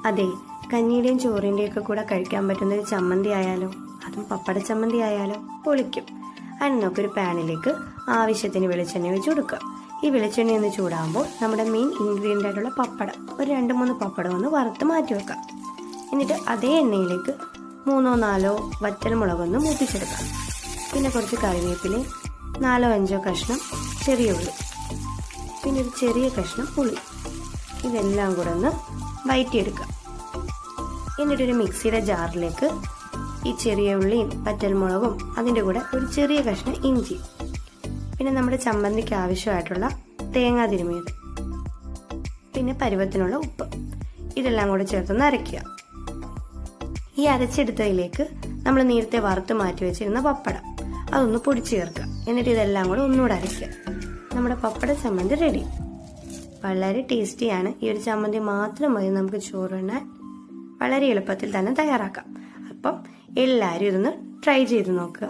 അതെ, കഞ്ഞിയുടെയും ചോറിന്റെയും ഒക്കെ കൂടെ കഴിക്കാൻ പറ്റുന്ന ഒരു ചമ്മന്തി ആയാലോ, അതും പപ്പട ചമ്മന്തി ആയാലോ പൊളിക്കും. അതിന് നമുക്കൊരു പാനിലേക്ക് ആവശ്യത്തിന് വെളിച്ചെണ്ണ ഒഴിച്ച് കൊടുക്കുക. ഈ വെളിച്ചെണ്ണ ഒന്ന് ചൂടാകുമ്പോൾ നമ്മുടെ മെയിൻ ഇൻഗ്രീഡിയൻ്റ് ആയിട്ടുള്ള പപ്പടം, ഒരു 2-3 പപ്പടം ഒന്ന് വറുത്ത് മാറ്റി വെക്കാം. എന്നിട്ട് അതേ എണ്ണയിലേക്ക് 3-4 വറ്റൽമുളകൊന്ന് മൂപ്പിച്ചെടുക്കാം. പിന്നെ കുറച്ച് കറിവേപ്പിലയും 4-5 കഷ്ണം ചെറിയ ഉള്ളി, പിന്നെ ഒരു ചെറിയ കഷ്ണം പുളി, ഇതെല്ലാം കൂടെ ഒന്ന് വഴറ്റിയെടുക്കുക. എന്നിട്ടൊരു മിക്സിയുടെ ജാറിലേക്ക് ഈ ചെറിയ ഉള്ളിയും വറ്റൽമുളകും അതിൻ്റെ കൂടെ ഒരു ചെറിയ കഷ്ണം ഇഞ്ചി, പിന്നെ നമ്മുടെ ചമ്മന്തിക്ക് ആവശ്യമായിട്ടുള്ള തേങ്ങ തിരുമിയത്, പിന്നെ പരുവത്തിനുള്ള ഉപ്പ്, ഇതെല്ലാം കൂടെ ചേർത്തൊന്ന് അരയ്ക്കുക. ഈ അരച്ചെടുത്തതിലേക്ക് നമ്മൾ നേരത്തെ വറുത്ത് മാറ്റി വെച്ചിരുന്ന പപ്പടം അതൊന്ന് പൊടിച്ച് ചേർക്കുക. എന്നിട്ട് ഇതെല്ലാം കൂടെ ഒന്നുകൂടെ അരയ്ക്കുക. നമ്മുടെ പപ്പട ചമ്മന്തി റെഡി. വളരെ ടേസ്റ്റിയാണ്. ഈ ഒരു ചമ്മന്തി മാത്രം മതി നമുക്ക് ചോറുണ്ണാൻ. വളരെ എളുപ്പത്തിൽ തന്നെ തയ്യാറാക്കാം. അപ്പം എല്ലാവരും ഇതൊന്ന് ട്രൈ ചെയ്ത് നോക്കുക.